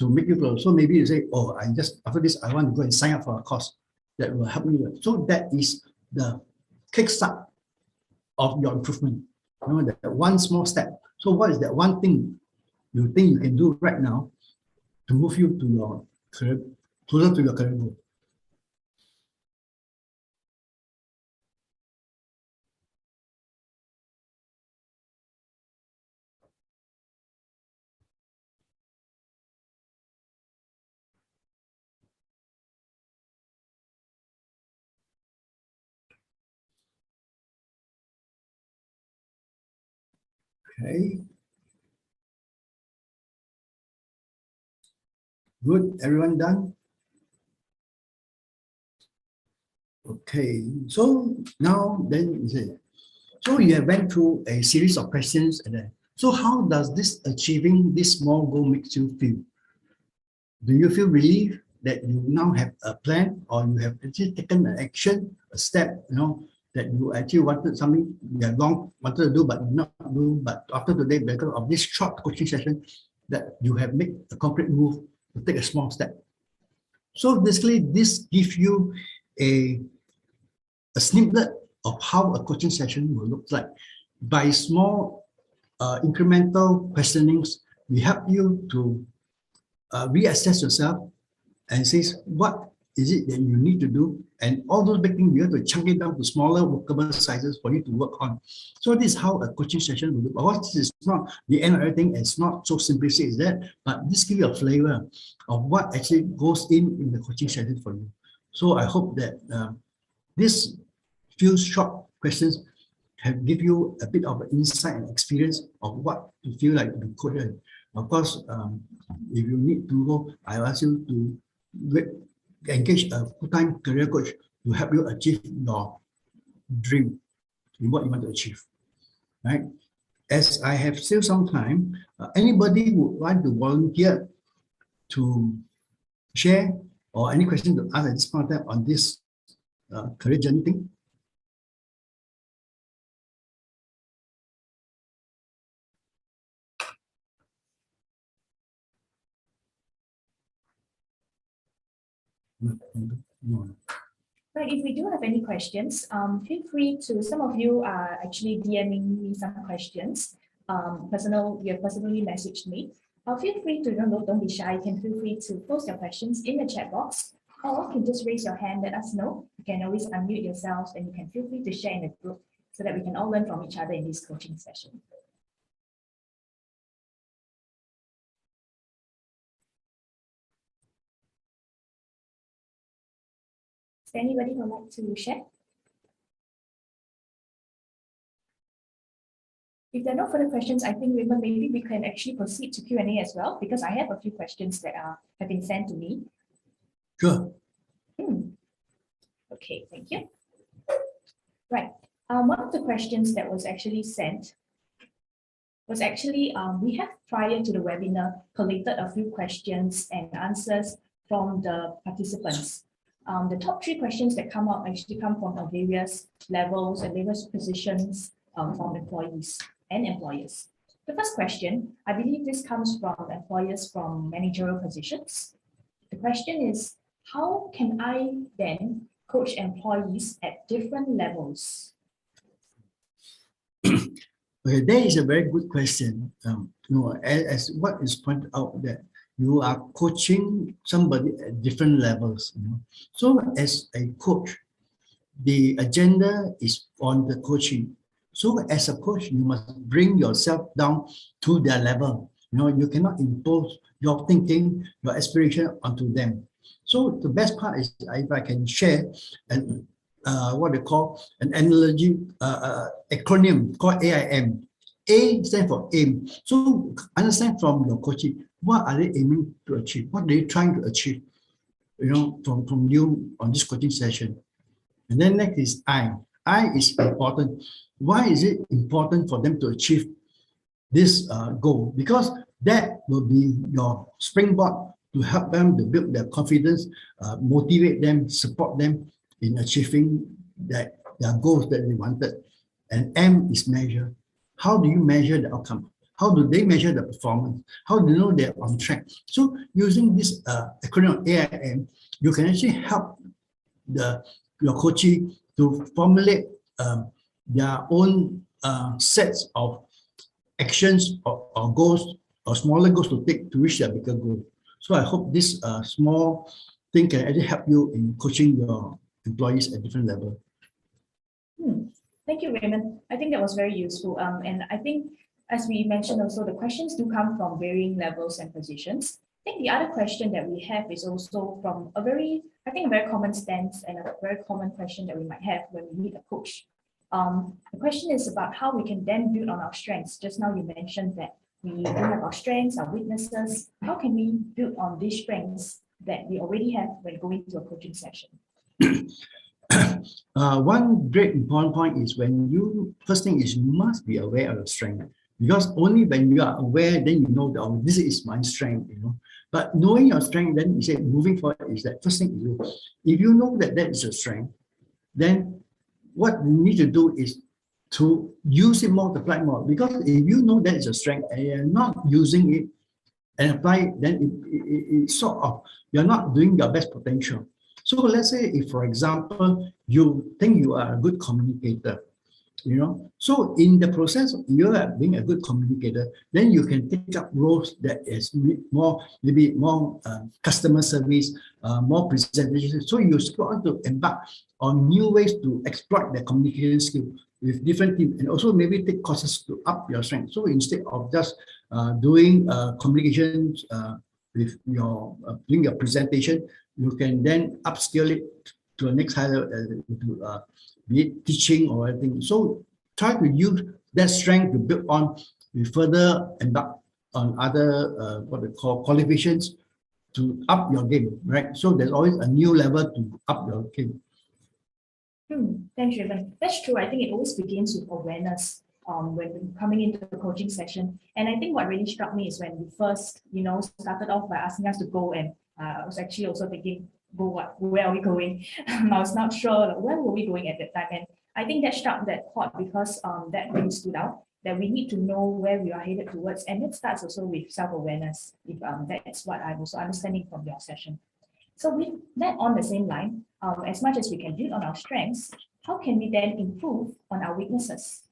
to make you close. So maybe you say, oh, after this, I want to go and sign up for a course that will help me. So that is the kickstart of your improvement. That one small step. So what is that one thing you think you can do right now to move you to your career, closer to your career goal? Okay. Good, everyone done? Okay, so now then, so you have went through a series of questions and then, so how does this achieving this small goal makes you feel? Do you feel relieved that you now have a plan, or you have actually taken an action, a step, that you actually wanted something you have long wanted to do but not do, but after today, because of this short coaching session, that you have made a concrete move to take a small step. So basically, this gives you a snippet of how a coaching session will look like. By small incremental questionings, we help you to reassess yourself and says what is it that you need to do, and all those big things you have to chunk it down to smaller workable sizes for you to work on. So this is how a coaching session will look. Of course, this is not the end of everything. It's not so simplistic as that, but this gives you a flavor of what actually goes in the coaching session for you. So I hope that this few short questions have give you a bit of an insight and experience of what you feel like to coach. Of course, if you need to go, I ask you to engage a full-time career coach to help you achieve your dream in what you want to achieve, right? As I have still some time, anybody would want to volunteer to share or any question to ask at this point of time on this career journey thing? No. Right, if we do have any questions, feel free to, some of you are actually DMing me some questions, you have personally messaged me. Feel free to, don't be shy, you can feel free to post your questions in the chat box, or you can just raise your hand, let us know. You can always unmute yourselves and you can feel free to share in the group so that we can all learn from each other in this coaching session. Is there anybody who would like to share? If there are no further questions, I think, Raymond, maybe we can actually proceed to Q&A as well, because I have a few questions that have been sent to me. Sure. Okay, thank you. Right. One of the questions that was actually sent was actually, we have prior to the webinar collated a few questions and answers from the participants. The top 3 questions that come up actually come from various levels and various positions from employees and employers. The first question, I believe this comes from employers from managerial positions. The question is, how can I then coach employees at different levels? Okay, that is a very good question. As what is pointed out, that you are coaching somebody at different levels. So as a coach, the agenda is on the coaching. So as a coach, you must bring yourself down to their level. You cannot impose your thinking, your aspiration onto them. So the best part is if I can share and what they call an analogy acronym called AIM. A stands for aim. So understand from your coaching, what are they aiming to achieve? What are they trying to achieve? From you on this coaching session. And then next is I. I is important. Why is it important for them to achieve this goal? Because that will be your springboard to help them to build their confidence, motivate them, support them in achieving their goals that they wanted. And M is measure. How do you measure the outcome? How do they measure the performance? How do you know they're on track? So using this acronym AIM, you can actually help your coachee to formulate their own sets of actions or goals or smaller goals to take to reach their bigger goal. So I hope this small thing can actually help you in coaching your employees at different levels. Thank you, Raymond. I think that was very useful. And I think, as we mentioned also, the questions do come from varying levels and positions. I think the other question that we have is also from a very common stance and a very common question that we might have when we meet a coach. The question is about how we can then build on our strengths. Just now you mentioned that we do have our strengths, our weaknesses. How can we build on these strengths that we already have when going to a coaching session? One great important point is first thing is you must be aware of your strength, because only when you are aware, then you know that, oh, this is my strength, But knowing your strength, then you say moving forward is that first thing you do. If you know that that is your strength, then what you need to do is to use it, multiply more. Because if you know that is your strength and you're not using it and apply it, then it sort of, you're not doing your best potential. So let's say if, for example, you think you are a good communicator, so in the process of you are being a good communicator, then you can take up roles that is maybe more customer service, more presentation. So you want to embark on new ways to exploit the communication skill with different teams, and also maybe take courses to up your strength. So instead of just doing communications with doing your presentation, you can then upscale it to a next higher level, be it teaching or anything. So try to use that strength to build on, we further embark on other what we call qualifications to up your game, right? So there's always a new level to up your game. Thanks, Raven. That's true. I think it always begins with awareness when coming into the coaching session. And I think what really struck me is when we first, started off by asking us to go, and I was actually also thinking, go what? Where are we going? I was not sure where were we going at that time. And I think that struck that chord because that really stood out, that we need to know where we are headed towards. And it starts also with self-awareness, if that's what I'm also understanding from your session. So with that on the same line, as much as we can build on our strengths, how can we then improve on our weaknesses?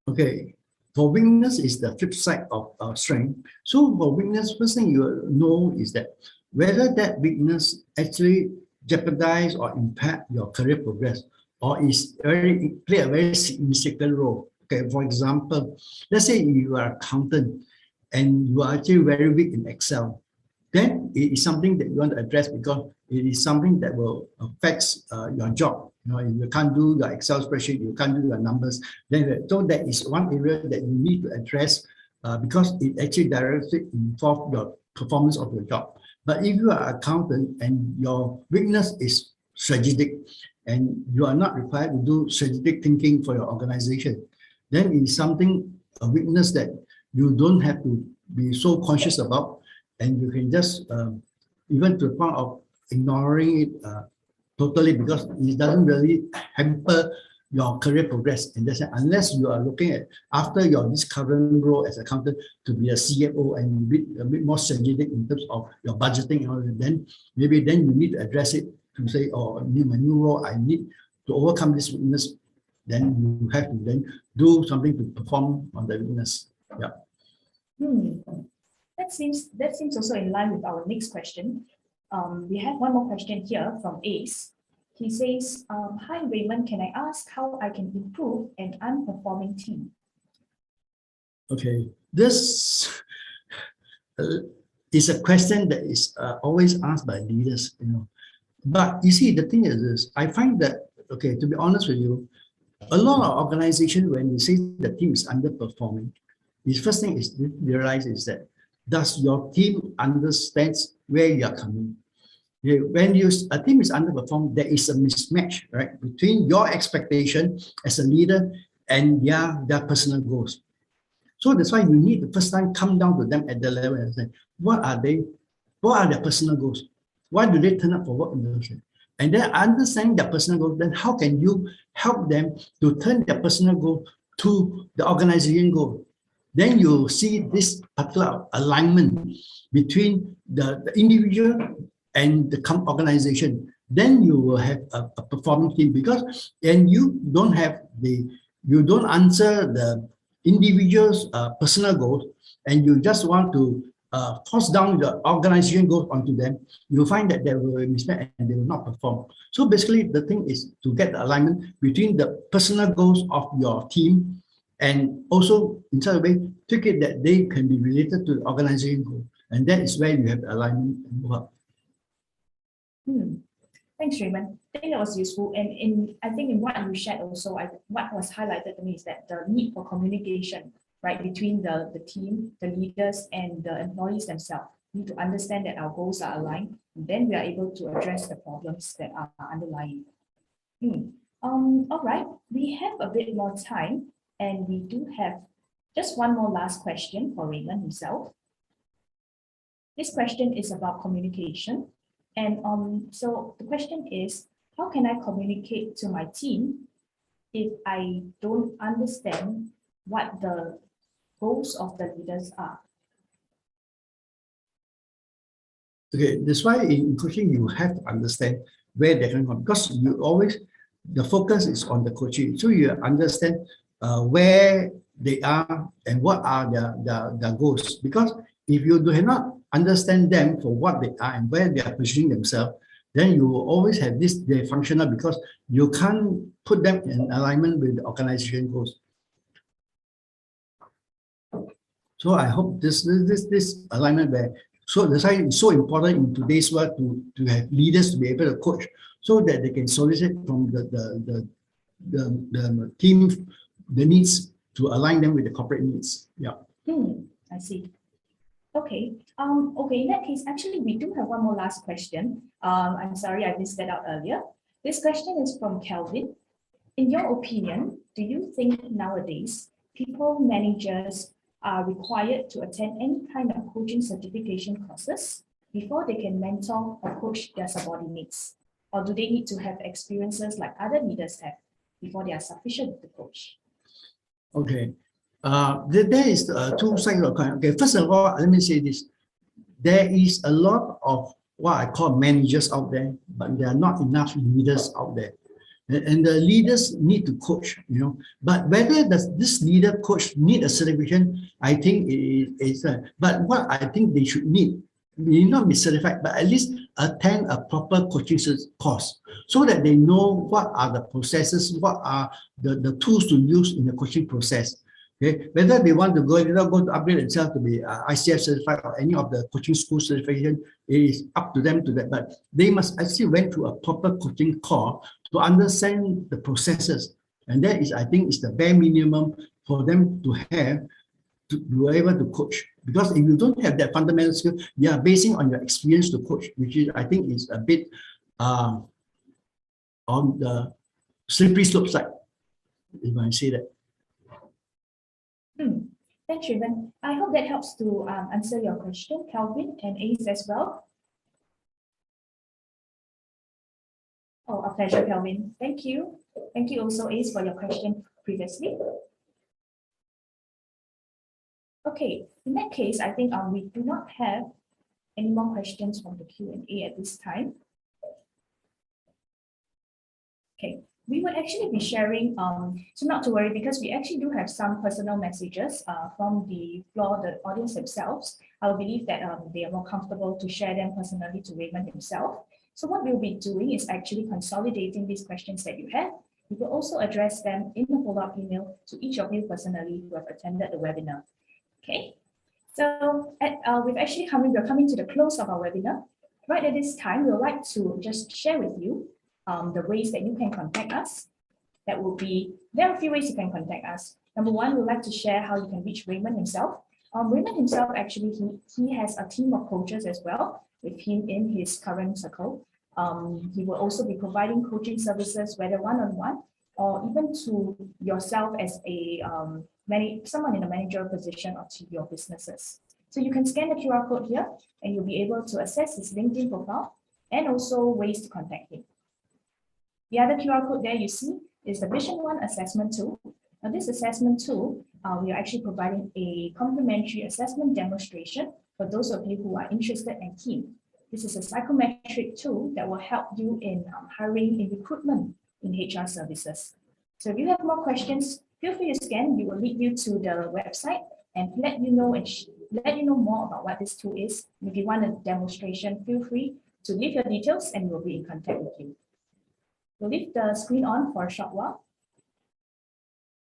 Okay, for weakness is the flip side of our strength. So for weakness, first thing you know is that whether that weakness actually jeopardize or impact your career progress, or play a very significant role. Okay, for example, let's say you are an accountant and you are actually very weak in Excel, then it is something that you want to address because it is something that will affect your job. If you can't do your Excel spreadsheet, you can't do your numbers, then so that is one area that you need to address because it actually directly involves your performance of your job. But if you are an accountant and your weakness is strategic and you are not required to do strategic thinking for your organization, then it is a weakness that you don't have to be so conscious about, and you can just even to the point of ignoring it totally, because it doesn't really hamper your career progress. And that's unless you are looking at, after your this current role as accountant, to be a CFO and be a bit more strategic in terms of your budgeting and all that, then maybe then you need to address it to say, oh, in my new role, I need to overcome this weakness. Then you have to then do something to perform on the weakness. Yeah. That seems also in line with our next question. We have one more question here from Ace. He says, hi Raymond, can I ask how I can improve an unperforming team? Okay, this is a question that is always asked by leaders, But you see, the thing is this, I find that, okay, to be honest with you, a lot of organizations, when you say the team is underperforming, the first thing is to realize is that, does your team understand where you are coming? When a team is underperformed, there is a mismatch, right, between your expectation as a leader and their personal goals. So that's why you need to first time come down to them at the level and say, what are their personal goals? Why do they turn up for work in the organization? And then understanding their personal goals, then how can you help them to turn their personal goal to the organization goal? Then you see this particular alignment between the individual and the organization. Then you will have a performing team, because then you don't answer the individual's personal goals, and you just want to force down the organization goals onto them. You'll find that they will mismatch and they will not perform. So basically, the thing is to get the alignment between the personal goals of your team, and also in such a way, take it that they can be related to the organization goal. And that is where you have the alignment and work. Thanks, Raymond. I think that was useful. And I think in what you shared also, what was highlighted to me is that the need for communication, right, between the team, the leaders, and the employees themselves. We need to understand that our goals are aligned. And then we are able to address the problems that are underlying. All right, we have a bit more time, and we do have just one more last question for Raymond himself. This question is about communication. And so the question is, how can I communicate to my team if I don't understand what the goals of the leaders are? Okay, that's why in coaching, you have to understand where they're coming from, because you always, the focus is on the coaching. So you understand where they are and what are their goals. Because if you do not understand them for what they are and where they are positioning themselves, then you will always have this, they're functional, because you can't put them in alignment with the organization goals. So I hope this alignment where, so that's why it's so important in today's world to have leaders to be able to coach, so that they can solicit from the team the needs to align them with the corporate needs. Yeah. I see. Okay. Okay, in that case, actually, we do have one more last question. I'm sorry I missed that out earlier. This question is from Kelvin. In your opinion, do you think nowadays people managers are required to attend any kind of coaching certification courses before they can mentor or coach their subordinates? Or do they need to have experiences like other leaders have before they are sufficient to coach? Okay. There is two sides of coin. Okay, first of all, let me say this. There is a lot of what I call managers out there, but there are not enough leaders out there. And the leaders need to coach, but whether does this leader coach need a certification, I think it's but what I think they should need not be certified, but at least attend a proper coaching course, so that they know what are the processes, what are the tools to use in the coaching process. Okay, whether they want to go to upgrade themselves to be ICF certified or any of the coaching school certification, it is up to them to that. But they must actually went through a proper coaching course to understand the processes, and that is, I think, is the bare minimum for them to have to be able to coach. Because if you don't have that fundamental skill, you are basing on your experience to coach, which is, I think, is a bit on the slippery slope side, if I say that. Thanks, Raymond. I hope that helps to answer your question, Calvin and Ace as well. Oh, a pleasure, Calvin. Thank you. Thank you also, Ace, for your question previously. Okay, in that case, I think we do not have any more questions from the Q&A at this time. Okay, we will actually be sharing, so not to worry, because we actually do have some personal messages from the floor, the audience themselves. I believe that they are more comfortable to share them personally to Raymond himself. So what we'll be doing is actually consolidating these questions that you have. We will also address them in the follow-up email to each of you personally who have attended the webinar. Okay, so we're coming to the close of our webinar. Right at this time, we would like to just share with you the ways that you can contact us. There are a few ways you can contact us. Number one, we'd like to share how you can reach Raymond himself. Raymond himself, actually, he has a team of coaches as well with him in his current circle. He will also be providing coaching services, whether one-on-one or even to yourself as a someone in a managerial position or to your businesses. So you can scan the QR code here and you'll be able to access his LinkedIn profile and also ways to contact him. The other QR code there you see is the Vision 1 assessment tool. Now this assessment tool, we are actually providing a complimentary assessment demonstration for those of you who are interested and keen. This is a psychometric tool that will help you in hiring and recruitment in HR services. So if you have more questions, feel free to scan. We will lead you to the website and let you know more about what this tool is. If you want a demonstration, feel free to leave your details and we'll be in contact with you. We'll leave the screen on for a short while.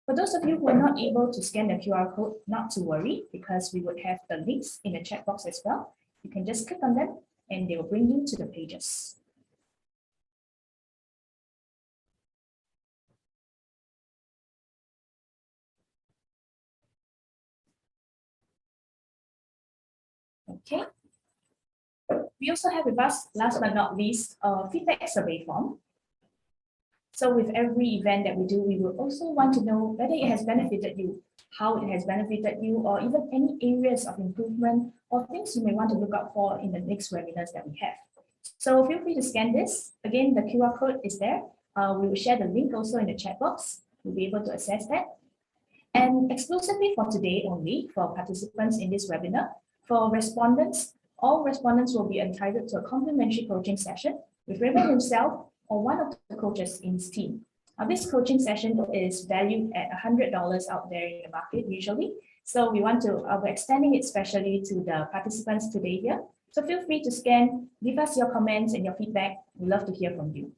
For those of you who are not able to scan the QR code, not to worry, because we would have the links in the chat box as well. You can just click on them and they will bring you to the pages. Okay. We also have with us, last but not least, a feedback survey form. So with every event that we do, we will also want to know whether it has benefited you, how it has benefited you, or even any areas of improvement or things you may want to look out for in the next webinars that we have. So feel free to scan this. Again, the QR code is there. We will share the link also in the chat box. You'll be able to access that. And exclusively for today only, for participants in this webinar, for respondents, all respondents will be entitled to a complimentary coaching session with Raymond himself or one of the coaches in his team. Now, this coaching session is valued at $100 out there in the market usually. So we're extending it specially to the participants today here. So feel free to scan, leave us your comments and your feedback. We'd love to hear from you.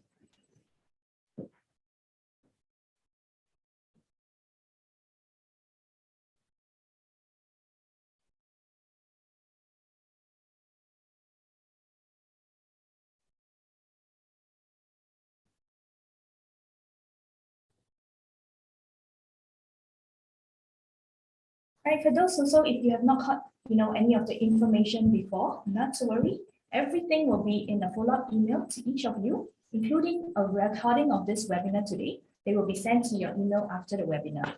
Right, for those also, if you have not got any of the information before, not to worry. Everything will be in a follow-up email to each of you, including a recording of this webinar today. They will be sent to your email after the webinar.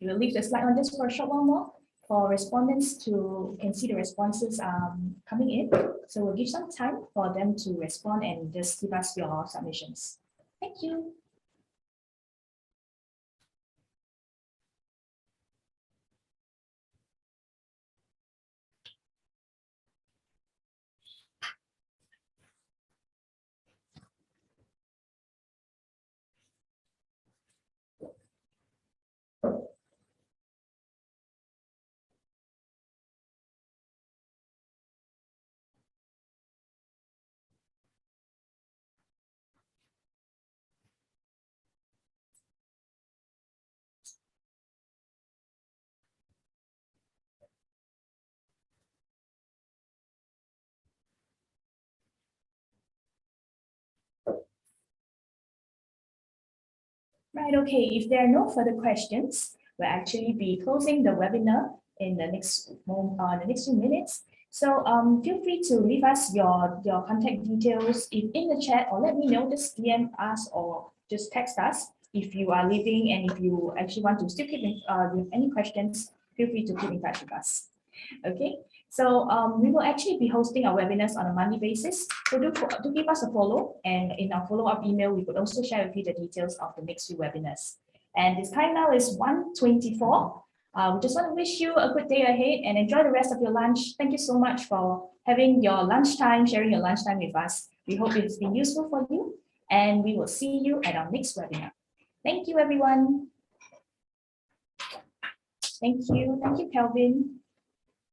We will leave the slide on this for a short while more for respondents to, you can see the responses coming in. So we'll give some time for them to respond and just give us your submissions. Thank you. Right, okay, if there are no further questions, we'll actually be closing the webinar in the next few minutes. So feel free to leave us your contact details in the chat, or let me know, just DM us or just text us if you are leaving, and if you actually want to still keep with any questions, feel free to keep in touch with us. Okay, so we will actually be hosting our webinars on a monthly basis. So do give us a follow, and in our follow-up email, we could also share with you the details of the next few webinars. And this time now is 1:24. We just want to wish you a good day ahead and enjoy the rest of your lunch. Thank you so much for having your lunchtime, sharing your lunchtime with us. We hope it's been useful for you, and we will see you at our next webinar. Thank you, everyone. Thank you. Thank you, Kelvin.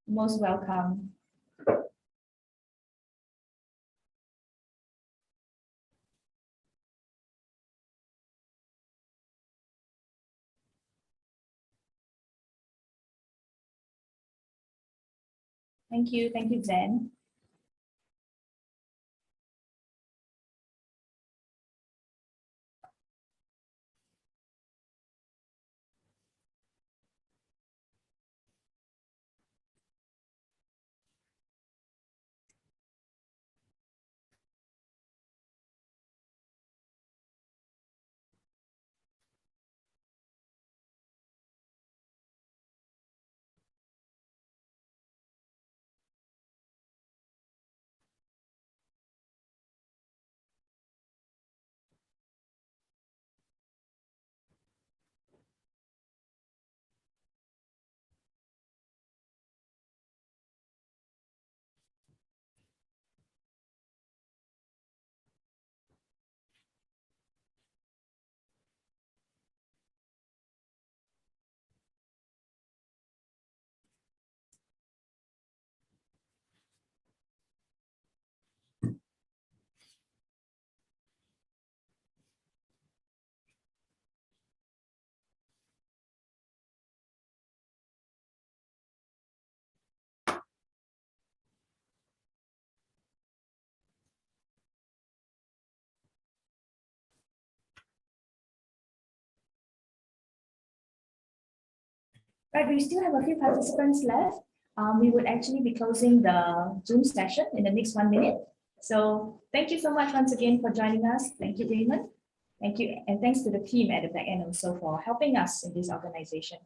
Most welcome. Thank you. Thank you, Zen. Right, we still have a few participants left. We would actually be closing the Zoom session in the next 1 minute. So thank you so much once again for joining us. Thank you, Raymond. Thank you. And thanks to the team at the back end also for helping us in this organization.